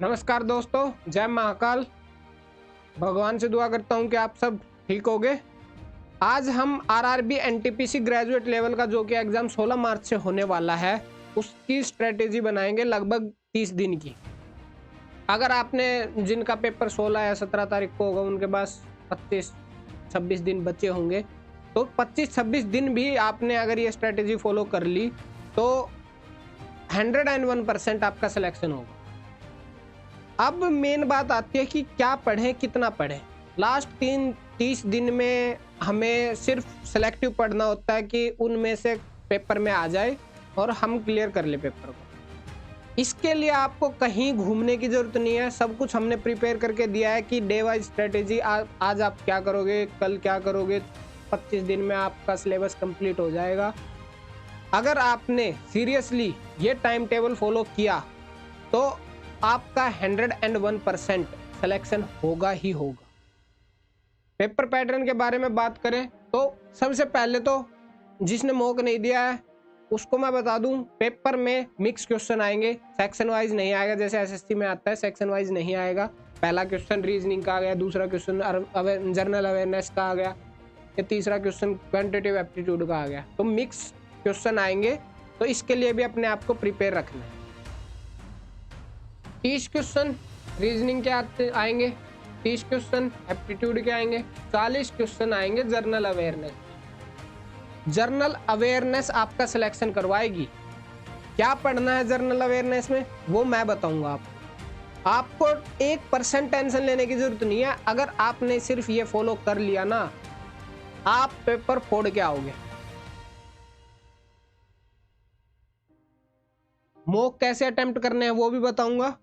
नमस्कार दोस्तों, जय महाकाल। भगवान से दुआ करता हूं कि आप सब ठीक होगे। आज हम आरआरबी एनटीपीसी ग्रेजुएट लेवल का जो कि एग्जाम 16 मार्च से होने वाला है उसकी स्ट्रेटेजी बनाएंगे, लगभग 30 दिन की। अगर आपने जिनका पेपर 16 या 17 तारीख को होगा उनके पास 25-26 दिन बचे होंगे, तो 25-26 दिन भी आपने अगर ये स्ट्रेटेजी फॉलो कर ली तो 101% आपका सिलेक्शन होगा। अब मेन बात आती है कि क्या पढ़ें, कितना पढ़ें। लास्ट 30 दिन में हमें सिर्फ सेलेक्टिव पढ़ना होता है कि उनमें से पेपर में आ जाए और हम क्लियर कर ले पेपर को। इसके लिए आपको कहीं घूमने की जरूरत नहीं है, सब कुछ हमने प्रिपेयर करके दिया है कि डे वाइज स्ट्रेटेजी, आज आप क्या करोगे, कल क्या करोगे, 25 दिन में आपका सिलेबस कंप्लीट हो जाएगा। अगर आपने सीरियसली ये टाइम टेबल फॉलो किया तो आपका 101% सिलेक्शन होगा ही होगा। पेपर पैटर्न के बारे में बात करें तो सबसे पहले तो जिसने मॉक नहीं दिया है उसको मैं बता दूं, पेपर में मिक्स क्वेश्चन आएंगे, सेक्शन वाइज नहीं आएगा। जैसे एसएससी में आता है सेक्शन वाइज नहीं आएगा। पहला क्वेश्चन रीजनिंग का आ गया, दूसरा क्वेश्चन जनरल अवेयरनेस का आ गया, या तीसरा क्वेश्चन क्वांटिटेटिव एप्टीट्यूड का आ गया। तो मिक्स क्वेश्चन आएंगे, तो इसके लिए भी अपने आप को प्रिपेयर रखना है। 30 क्वेश्चन रीजनिंग के आएंगे, 30 क्वेश्चन एप्टीट्यूड के आएंगे, 40 क्वेश्चन आएंगे जर्नल अवेयरनेस। जर्नल अवेयरनेस आपका सिलेक्शन करवाएगी। क्या पढ़ना है जर्नल अवेयरनेस में वो मैं बताऊंगा आपको 1% टेंशन लेने की जरूरत नहीं है। अगर आपने सिर्फ ये फॉलो कर लिया ना, आप पेपर फोड़ के आओगे। मॉक कैसे अटेम्प्ट करने हैं वो भी बताऊंगा।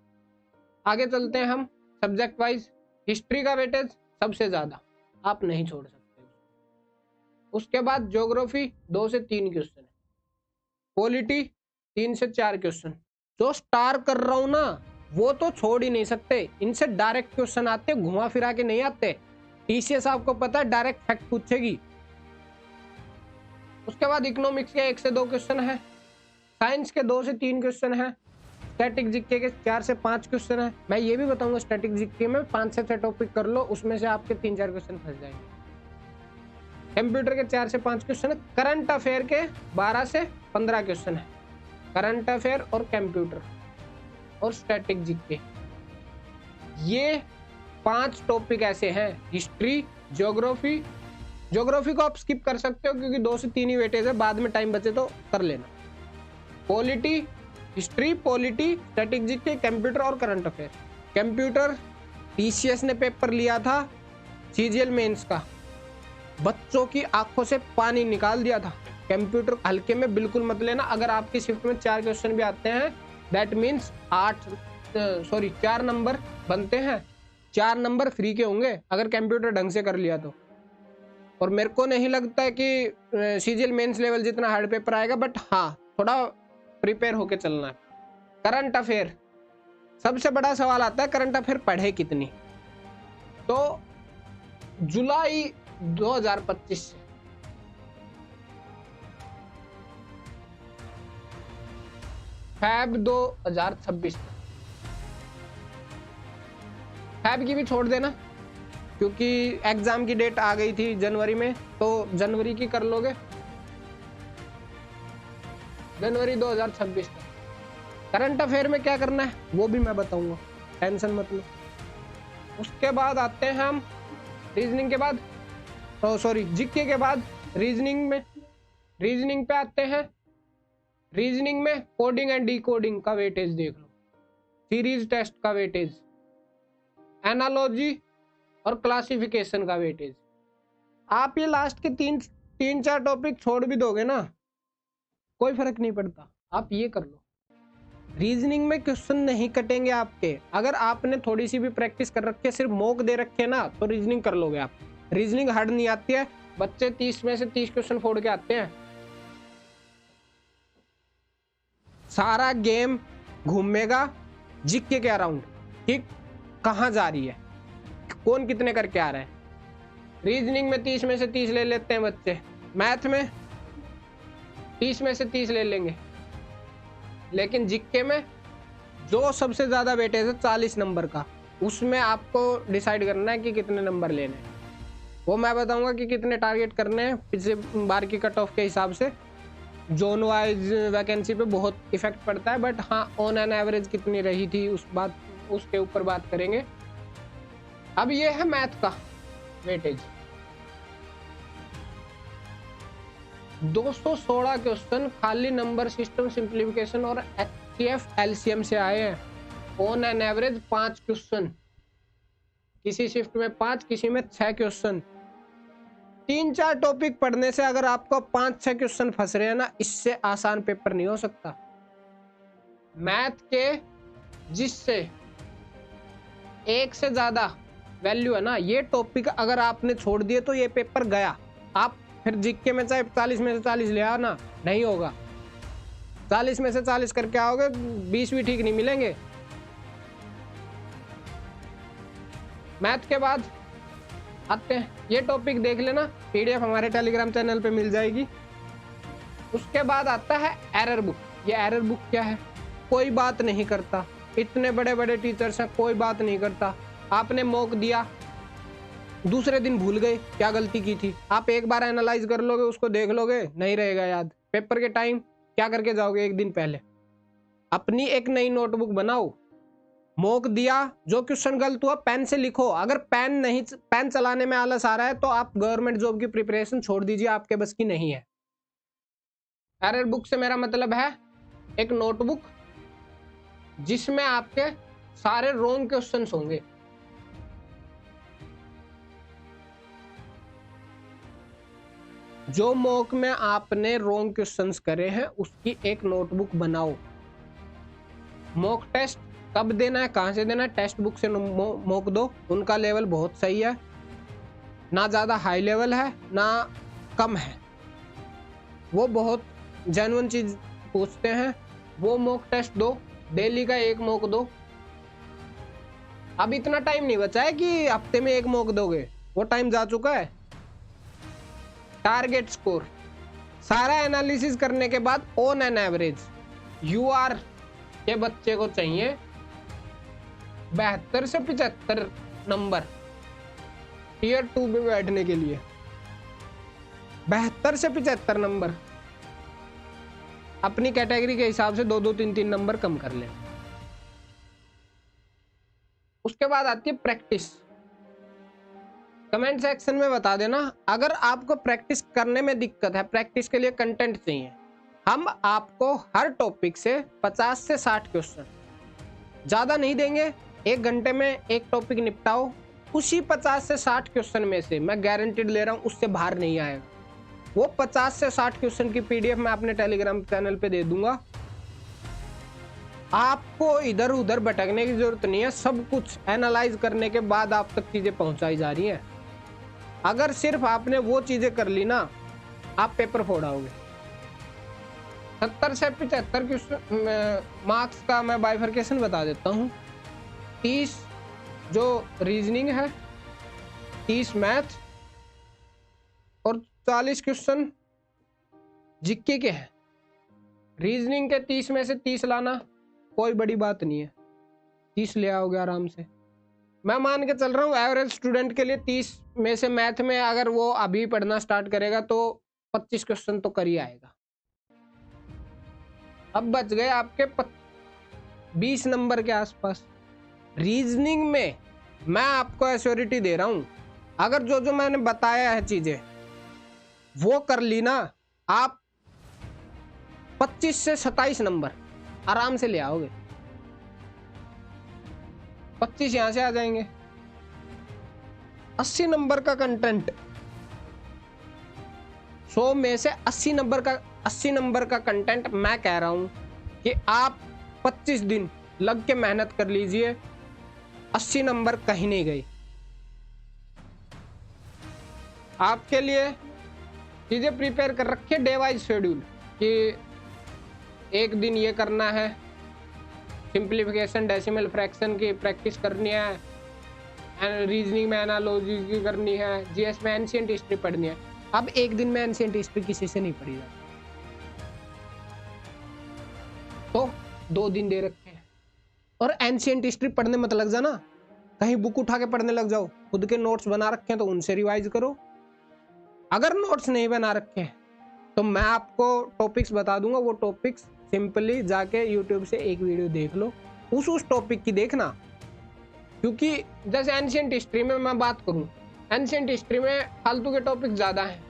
आगे चलते हैं हम सब्जेक्ट वाइज। हिस्ट्री का वेटेज सबसे ज्यादा, आप नहीं छोड़ सकते। उसके बाद ज्योग्राफी 2 से 3 क्वेश्चन है, पॉलिटी 3 से 4 क्वेश्चन। जो स्टार कर रहा हूं ना वो तो छोड़ ही नहीं सकते, इनसे डायरेक्ट क्वेश्चन आते, घुमा फिरा के नहीं आते। टीसीएस आपको पता है डायरेक्ट फैक्ट पूछेगी। उसके बाद इकोनॉमिक्स के 1 से 2 क्वेश्चन है, साइंस के 2 से 3 क्वेश्चन है, स्टैटिक जीके के 4 से 5 क्वेश्चन है। मैं ये भी बताऊंगा स्टैटिक जीके में 5 से 6 टॉपिक कर लो, उसमें से आपके 3-4 क्वेश्चन फंस जाएंगे। कंप्यूटर के 4 से 5 क्वेश्चन है। करंट अफेयर के 12 से 15 क्वेश्चन है। करंट अफेयर और कंप्यूटर और स्टैटिक जीके, ये 5 टॉपिक ऐसे हैं। हिस्ट्री, ज्योग्राफी को आप स्किप कर सकते हो क्योंकि 2 से 3 ही वेटेज है, बाद में टाइम बचे तो कर लेना। Polity, history, polity, static GK, computer और करंट अफेयर। कंप्यूटर टीसीएस ने पेपर लिया था सीजीएल मेंस का, बच्चों की आंखों से पानी निकाल दिया था। कंप्यूटर हल्के में बिल्कुल मत लेना। अगर आपकी शिफ्ट में 4 क्वेश्चन भी आते हैं, दैट मीन्स 4 नंबर बनते हैं, 4 नंबर फ्री के होंगे अगर कंप्यूटर ढंग से कर लिया तो। और मेरे को नहीं लगता है कि सीजीएल मेंस लेवल जितना हार्ड पेपर आएगा, बट हाँ थोड़ा प्रिपेयर होके चलना है। करंट अफेयर सबसे बड़ा सवाल आता है, करंट अफेयर पढ़े कितनी। तो जुलाई 2025 से फैब 2026 तक, फैब की भी छोड़ देना क्योंकि एग्जाम की डेट आ गई थी जनवरी में, तो जनवरी की कर लोगे। जनवरी 2026 तक करंट अफेयर में क्या करना है वो भी मैं बताऊंगा, टेंशन मत लो। उसके बाद आते हैं हम रीजनिंग के बाद, जीके के बाद रीजनिंग पे आते हैं। रीजनिंग में कोडिंग एंड डिकोडिंग का वेटेज देख लो, सीरीज टेस्ट का वेटेज, एनालॉजी और क्लासिफिकेशन का वेटेज। आप ये लास्ट के 3-4 टॉपिक छोड़ भी दोगे ना, कोई फर्क नहीं पड़ता, आप ये कर लो। रीजनिंग में क्वेश्चन नहीं कटेंगे आपके। अगर आपने थोड़ी सी भी प्रैक्टिस कर रखी है, सिर्फ मॉक दे रखे ना, तो रीजनिंग कर लोगे आप। रीजनिंग हार्ड नहीं आती है, बच्चे 30 में से 30 क्वेश्चन फोड़ के आते हैं। सारा गेम घूमेगा जीके के अराउंड कि कहां जा रही है, कौन कितने करके आ रहे हैं। रीजनिंग में 30 में से 30 ले लेते हैं बच्चे, मैथ में 30 में से 30 ले लेंगे, लेकिन जीके में जो सबसे ज्यादा वेटेज है 40 नंबर का, उसमें आपको डिसाइड करना है कि कितने नंबर लेने हैं। वो मैं बताऊंगा कि कितने टारगेट करने हैं पिछले बार की कट ऑफ के हिसाब से। जोन वाइज वैकेंसी पे बहुत इफेक्ट पड़ता है, बट हाँ ऑन एन एवरेज कितनी रही थी उसके ऊपर बात करेंगे। अब ये है मैथ का वेटेज। 216 क्वेश्चन खाली नंबर सिस्टम सिंप्लीफिकेशन और HCF LCM से आए हैं। ऑन एन एवरेज 5 क्वेश्चन, किसी शिफ्ट में 5, किसी में 6 क्वेश्चन। 3-4 टॉपिक पढ़ने से अगर आपको 5-6 क्वेश्चन फंस रहे हैं ना, इससे आसान पेपर नहीं हो सकता। मैथ के जिससे एक से ज्यादा वैल्यू है ना, ये टॉपिक अगर आपने छोड़ दिए तो ये पेपर गया। आप फिर जीके में चाहे 40 में से 40 ले आओ ना, नहीं होगा। 40 में से 40 करके आओगे, 20 भी ठीक नहीं मिलेंगे। मैथ के बाद आते हैं, ये टॉपिक देख लेना, PDF हमारे टेलीग्राम चैनल पे मिल जाएगी। उसके बाद आता है एरर बुक। ये एरर बुक क्या है? कोई बात नहीं करता, इतने बड़े बड़े टीचर्स हैं, कोई बात नहीं करता। आपने मॉक दिया, दूसरे दिन भूल गए क्या गलती की थी, आप एक बार एनालाइज कर लोगे, उसको देख लोगे, नहीं रहेगा याद। पेपर के टाइम क्या करके जाओगे? एक दिन पहले अपनी एक नई नोटबुक बनाओ, मॉक दिया, जो क्वेश्चन गलत हुआ पेन से लिखो। अगर पेन चलाने में आलस आ रहा है तो आप गवर्नमेंट जॉब की प्रिपरेशन छोड़ दीजिए, आपके बस की नहीं है। एरर बुक से मेरा मतलब है एक नोटबुक जिसमें आपके सारे रॉन्ग क्वेश्चंस होंगे। जो मॉक में आपने रॉन्ग क्वेश्चंस करे हैं उसकी एक नोटबुक बनाओ। मॉक टेस्ट कब देना है, कहां से देना है? टेक्स्ट बुक से मॉक दो, उनका लेवल बहुत सही है, ना ज़्यादा हाई लेवल है ना कम है, वो बहुत जेन्युइन चीज़ पूछते हैं। वो मॉक टेस्ट दो, डेली का एक मॉक दो। अब इतना टाइम नहीं बचा है कि हफ्ते में एक मॉक दोगे, वो टाइम जा चुका है। टारगेट स्कोर सारा एनालिसिस करने के बाद ऑन एन एवरेज UR के बच्चे को चाहिए 72 से 75 नंबर टियर 2 में बैठने के लिए। 72 से 75 नंबर, अपनी कैटेगरी के हिसाब से 2-2, 3-3 नंबर कम कर ले। उसके बाद आती है प्रैक्टिस। कमेंट सेक्शन में बता देना अगर आपको प्रैक्टिस करने में दिक्कत है, प्रैक्टिस के लिए कंटेंट चाहिए। हम आपको हर टॉपिक से 50 से 60 क्वेश्चन, ज़्यादा नहीं देंगे, 1 घंटे में एक टॉपिक निपटाओ। उसी 50 से 60 क्वेश्चन में से मैं गारंटीड ले रहा हूँ उससे बाहर नहीं आएगा। वो 50 से 60 क्वेश्चन की PDF मैं अपने टेलीग्राम चैनल पे दे दूंगा। आपको इधर उधर भटकने की जरूरत नहीं है, सब कुछ एनालाइज करने के बाद आप तक चीजें पहुंचाई जा रही हैं। अगर सिर्फ आपने वो चीजें कर ली ना, आप पेपर फोड़ाओगे। 70 से 75 मार्क्स का मैं बाइफर्केशन बता देता हूँ। 30 जो रीजनिंग है, 30 मैथ और 40 क्वेश्चन जीके के हैं। रीजनिंग के 30 में से 30 लाना कोई बड़ी बात नहीं है, 30 ले आओगे आराम से। मैं मान के चल रहा हूँ एवरेज स्टूडेंट के लिए 30 में से मैथ में अगर वो अभी पढ़ना स्टार्ट करेगा तो 25 क्वेश्चन तो कर ही आएगा। अब बच गए आपके 20 नंबर के आसपास। रीजनिंग में मैं आपको एश्योरिटी दे रहा हूं, अगर जो जो मैंने बताया है चीजें वो कर ली ना, आप 25 से 27 नंबर आराम से ले आओगे। 25 यहां से आ जाएंगे। 80 नंबर का कंटेंट, 100 में से 80 नंबर का कंटेंट मैं कह रहा हूं कि आप 25 दिन लग के मेहनत कर लीजिए, 80 नंबर कहीं नहीं गई। आपके लिए चीजें प्रिपेयर कर रखिए, डे वाइज शेड्यूल, कि एक दिन ये करना है, सिंप्लीफिकेशन डेसिमल फ्रैक्शन की प्रैक्टिस करनी है, रीजनिंग में एनालॉजी की करनी है, GS में एंशिएंट हिस्ट्री पढ़नी है। अब एक दिन में एंशिएंट हिस्ट्री किसी से नहीं पढ़ी जाती, तो 2 दिन दे रखे हैं। और एंशियंट हिस्ट्री पढ़ने मत लग जाना, कहीं बुक उठा के पढ़ने लग जाओ। खुद के नोट्स बना रखे हैं तो उनसे रिवाइज करो। अगर नोट्स नहीं बना रखे हैं तो मैं आपको टॉपिक्स बता दूंगा, वो टॉपिक्स सिंपली जाके यूट्यूब से एक वीडियो देख लो, उस टॉपिक की देखना। क्योंकि जैसे एंशियंट हिस्ट्री में मैं बात करूं, एंशियंट हिस्ट्री में फालतू के टॉपिक ज्यादा हैं,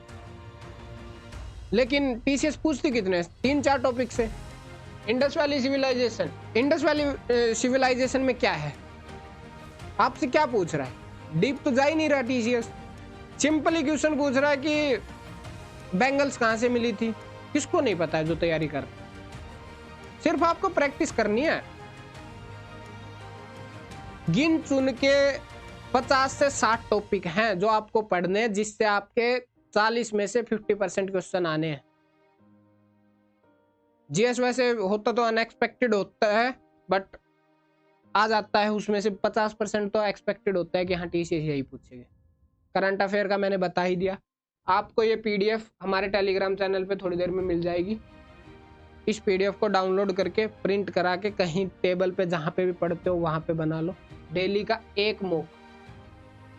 लेकिन टीसीएस पूछती कितने, 3-4 टॉपिक से। Indus valley civilization, Indus valley civilization में क्या है, आपसे क्या पूछ रहा है, डीप तो जा ही नहीं रहा टीसीएस। सिंपली क्वेश्चन पूछ रहा है कि बैंगल्स कहां से मिली थी, किसको नहीं पता है जो तैयारी कर, सिर्फ आपको प्रैक्टिस करनी है। गिन चुन के 50 से 60 टॉपिक हैं जो आपको पढ़ने हैं, जिससे आपके 40 में से 50% क्वेश्चन आने हैं। जीएस वैसे होता तो अनएक्सपेक्टेड होता है, बट आ जाता है, उसमें से 50% तो एक्सपेक्टेड होता है कि हाँ टीसीएस यही पूछेगी। करंट अफेयर का मैंने बता ही दिया आपको। ये पीडीएफ हमारे टेलीग्राम चैनल पे थोड़ी देर में मिल जाएगी। इस पीडीएफ को डाउनलोड करके प्रिंट करा के कहीं टेबल पे जहाँ पे भी पढ़ते हो वहाँ पे बना लो। डेली का एक मॉक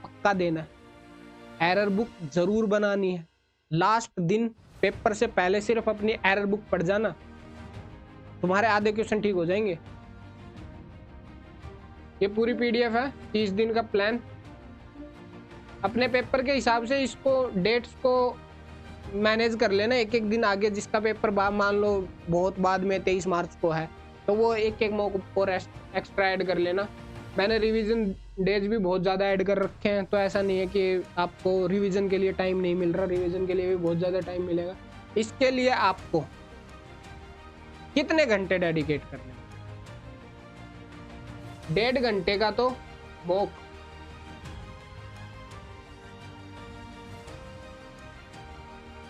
पक्का देना है। एरर बुक जरूर बनानी है। लास्ट दिन पेपर से पहले सिर्फ अपनी एरर बुक पढ़ जाना, तुम्हारे आधे क्वेश्चन ठीक हो जाएंगे। ये पूरी पीडीएफ है, 30 दिन का प्लान। अपने पेपर के हिसाब से इसको डेट्स को मैनेज कर लेना, एक एक दिन आगे। जिसका पेपर मान लो बहुत बाद में 23 मार्च को है, तो वो एक एक मॉक और एक्स्ट्रा ऐड कर लेना। मैंने रिवीजन डेज भी बहुत ज़्यादा ऐड कर रखे हैं, तो ऐसा नहीं है कि आपको रिवीजन के लिए टाइम नहीं मिल रहा, रिवीजन के लिए भी बहुत ज़्यादा टाइम मिलेगा। इसके लिए आपको कितने घंटे डेडिकेट करने, 1.5 घंटे का तो मॉक,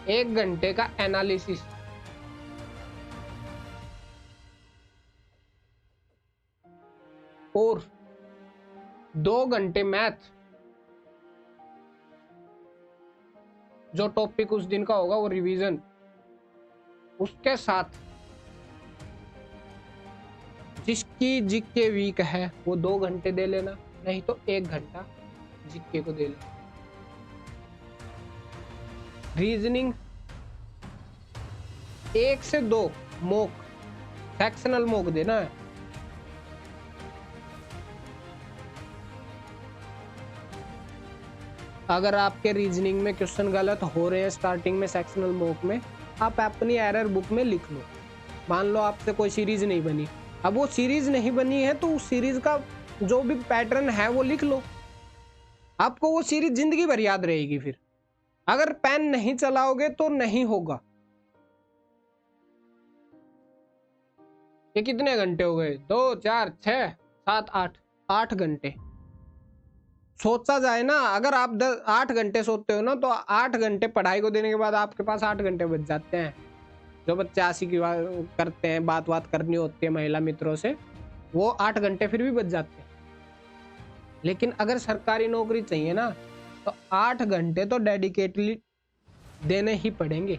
1 घंटे का एनालिसिस, और 2 घंटे मैथ। जो टॉपिक उस दिन का होगा वो रिवीजन, उसके साथ जिसकी जीके वीक है वो 2 घंटे दे लेना, नहीं तो 1 घंटा जीके को दे लेना। रीजनिंग 1 से 2 मॉक, सेक्शनल मॉक देना है। अगर आपके रीजनिंग में क्वेश्चन गलत हो रहे हैं स्टार्टिंग में सेक्शनल मॉक में, आप अपनी एरर बुक में लिख लो। मान लो आपसे कोई सीरीज नहीं बनी, अब वो सीरीज नहीं बनी है तो उस सीरीज का जो भी पैटर्न है वो लिख लो, आपको वो सीरीज जिंदगी भर याद रहेगी। फिर अगर पेन नहीं चलाओगे तो नहीं होगा। ये कितने घंटे हो गए, 2, 4, 6, 7, 8 घंटे। सोचा जाए ना, अगर आप 8 घंटे सोते हो ना, तो 8 घंटे पढ़ाई को देने के बाद आपके पास 8 घंटे बच जाते हैं। जो बच्चे आशी की करते हैं, बात करनी होती है महिला मित्रों से, वो 8 घंटे फिर भी बच जाते हैं। लेकिन अगर सरकारी नौकरी चाहिए ना, तो 8 घंटे तो डेडिकेटली देने ही पड़ेंगे।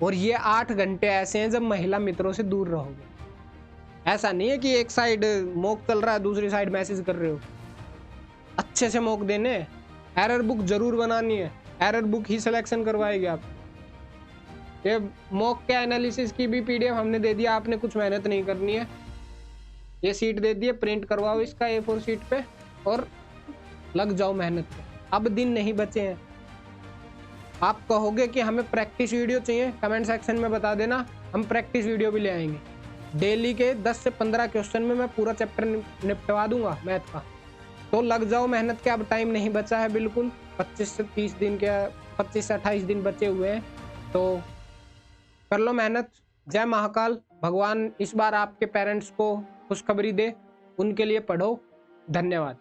और ये 8 घंटे ऐसे हैं जब महिला मित्रों से दूर रहोगे। ऐसा नहीं है कि एक साइड मॉक चल रहा है, दूसरी साइड मैसेज कर रहे हो। अच्छे से मॉक देने, एरर बुक जरूर बनानी है, एरर बुक ही सिलेक्शन करवाएगी आप। ये मॉक के एनालिसिस की भी पीडीएफ हमने दे दिया, आपने कुछ मेहनत नहीं करनी है। ये सीट दे दी है, प्रिंट करवाओ इसका A4 शीट पे और लग जाओ मेहनत पे। अब दिन नहीं बचे हैं। आप कहोगे कि हमें प्रैक्टिस वीडियो चाहिए, कमेंट सेक्शन में बता देना, हम प्रैक्टिस वीडियो भी ले आएंगे। डेली के 10 से 15 क्वेश्चन में मैं पूरा चैप्टर निपटवा दूंगा मैथ का। तो लग जाओ मेहनत के, अब टाइम नहीं बचा है बिल्कुल। 25 से 30 दिन के, 25 से 28 दिन बचे हुए हैं, तो कर लो मेहनत। जय महाकाल। भगवान इस बार आपके पेरेंट्स को खुशखबरी दे, उनके लिए पढ़ो। धन्यवाद।